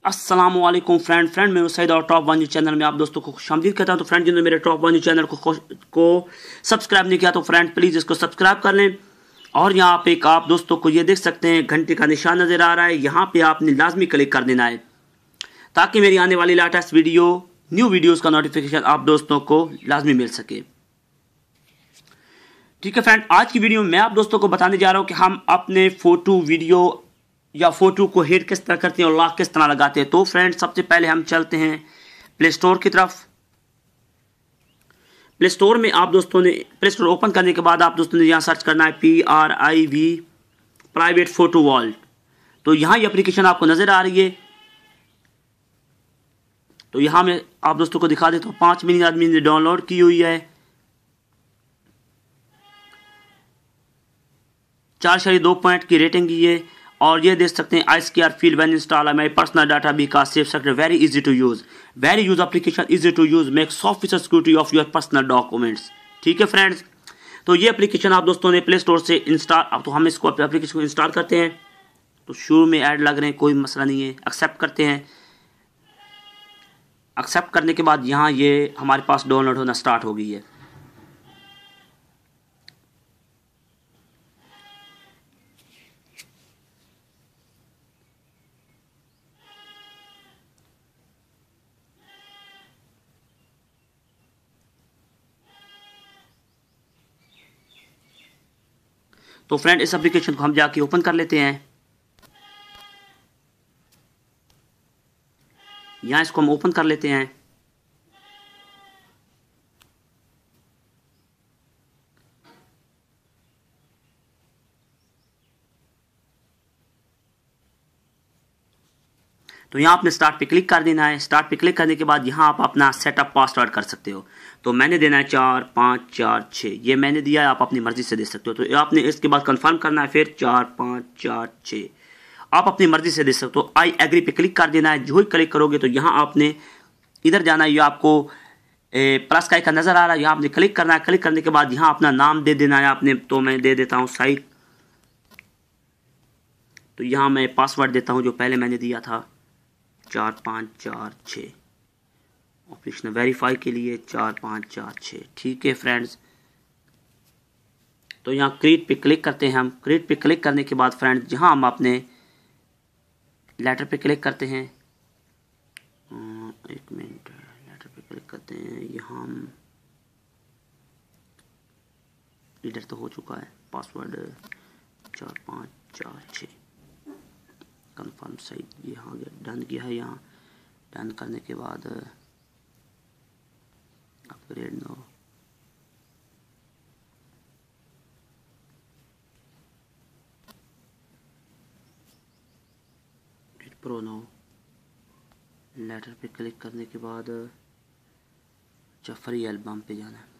अस्सलाम वालेकुम फ्रेंड मैं सईद और टॉप वन न्यूज़ चैनल में आप दोस्तों को खुशामदीद कहता हूं। तो फ्रेंड जिन्होंने मेरे टॉप वन न्यूज़ चैनल को सब्सक्राइब नहीं किया तो फ्रेंड प्लीज़ इसको सब्सक्राइब कर लें। और यहाँ पे आप दोस्तों को ये देख सकते हैं घंटे का निशान नज़र आ रहा है, यहाँ पे आपने लाजमी क्लिक कर देना है ताकि मेरी आने वाली लेटेस्ट न्यू वीडियोज़ का नोटिफिकेशन आप दोस्तों को लाजमी मिल सके। ठीक है फ्रेंड, आज की वीडियो में मैं आप दोस्तों को बताने जा रहा हूँ कि हम अपने फोटो वीडियो या फोटो को हिट किस तरह करते हैं और लॉक किस तरह लगाते हैं। तो फ्रेंड सबसे पहले हम चलते हैं प्ले स्टोर की तरफ। प्ले स्टोर में आप दोस्तों ने प्ले स्टोर ओपन करने के बाद आप दोस्तों ने यहाँ सर्च करना है PRIV प्राइवेट फोटो वॉल्ट। तो यहाँ ये एप्लीकेशन आपको नजर आ रही है। तो यहाँ मैं आप दोस्तों को दिखा देता हूँ, 5 मिलियन आदमी ने डाउनलोड की हुई है, 4.2 पॉइंट की रेटिंग की है। और ये देख सकते हैं iSquare feel when install my personal data because safe sector very easy to use application easy to use make soft security of your personal documents. ठीक है फ्रेंड्स, तो ये एप्लीकेशन आप दोस्तों ने प्ले स्टोर से इंस्टॉल, अब तो हम इसको एप्लीकेशन को इंस्टॉल करते हैं। तो शुरू में ऐड लग रहे हैं, कोई मसला नहीं है, एक्सेप्ट करते हैं। एक्सेप्ट करने के बाद यहाँ ये हमारे पास डाउनलोड होना स्टार्ट हो गई है। तो फ्रेंड इस एप्लीकेशन को हम जाके ओपन कर लेते हैं। यहाँ इसको हम ओपन कर लेते हैं। तो यहाँ आपने स्टार्ट पे क्लिक कर देना है। स्टार्ट पे क्लिक करने के बाद यहाँ आप अपना सेटअप पासवर्ड कर सकते हो। तो मैंने देना है 4546, ये मैंने दिया है, आप अपनी मर्जी से दे सकते हो। तो आपने इसके बाद कंफर्म करना है, फिर 4546 आप अपनी मर्जी से दे सकते हो। आई एग्री पे क्लिक कर देना है। जो ही क्लिक करोगे तो यहाँ आपने इधर जाना है, ये आपको प्लस का आइकन नजर आ रहा है, यहाँ आपने क्लिक करना है। क्लिक करने के बाद यहाँ अपना नाम दे देना है आपने। तो मैं दे देता हूँ साइड। तो यहाँ मैं पासवर्ड देता हूँ जो पहले मैंने दिया था, 4546। ऑपरेशन वेरीफाई के लिए 4546। ठीक है फ्रेंड्स, तो यहाँ क्रिएट पे क्लिक करते हैं हम। क्रिएट पे क्लिक करने के बाद फ्रेंड्स जहाँ हम अपने लेटर पे क्लिक करते हैं, एक मिनट, लेटर पे क्लिक करते हैं। यहाँ हम इधर तो हो चुका है पासवर्ड 4546 कंफर्म सही, यहाँ डन किया है। यहाँ डन करने के बाद upgrade no, pro no, later पे क्लिक करने के बाद फ्री एल्बम पे जाना है।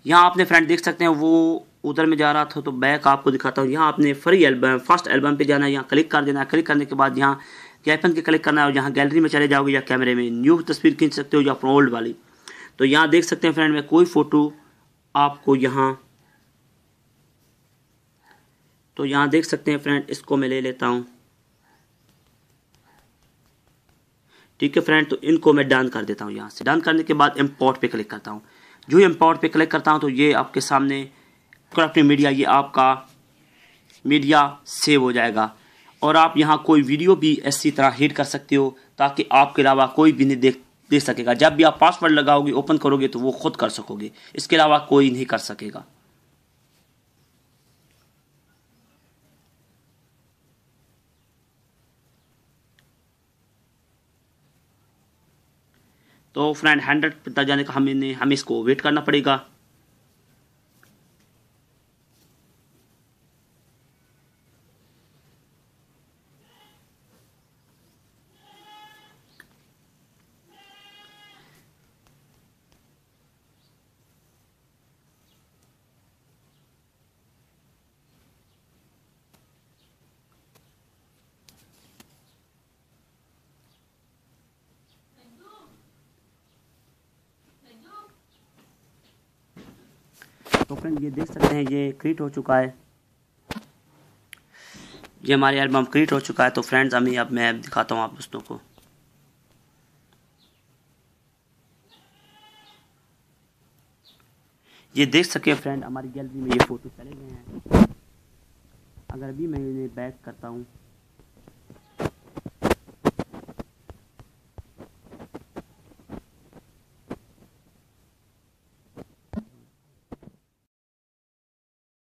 यहाँ आपने फ्रेंड देख सकते हैं वो उधर में जा रहा था, तो बैक आपको दिखाता हूँ। यहाँ आपने फ्री एल्बम फर्स्ट एल्बम पे जाना है, यहाँ क्लिक कर देना है। क्लिक करने के बाद यहाँ कैपन के क्लिक करना है और यहाँ गैलरी में चले जाओगे या कैमरे में न्यू तस्वीर खींच सकते हो या अपना ओल्ड वाली। तो यहाँ देख सकते हैं फ्रेंड मैं कोई फोटो आपको यहाँ, तो यहाँ देख सकते हैं फ्रेंड, इसको मैं ले लेता हूँ। ठीक है फ्रेंड, तो इनको मैं डन कर देता हूँ। यहाँ से डन करने के बाद इंपोर्ट पे क्लिक करता हूँ। जो इंपोर्ट पे क्लिक करता हूँ तो ये आपके सामने करप्ट मीडिया, ये आपका मीडिया सेव हो जाएगा। और आप यहाँ कोई वीडियो भी इसी तरह हिट कर सकते हो ताकि आपके अलावा कोई भी नहीं देख सकेगा। जब भी आप पासवर्ड लगाओगे, ओपन करोगे तो वो खुद कर सकोगे, इसके अलावा कोई नहीं कर सकेगा। तो फ्रेंड 100 तक जाने का हमें इसको वेट करना पड़ेगा। तो फ्रेंड ये देख सकते हैं ये क्रिएट हो चुका है, ये हमारे एल्बम क्रिएट हो चुका है। तो फ्रेंड्स अब मैं दिखाता हूँ आप दोस्तों को। ये देख सकें फ्रेंड, हमारी गैलरी में ये फ़ोटो चले गए हैं। अगर अभी मैं इन्हें बैक करता हूँ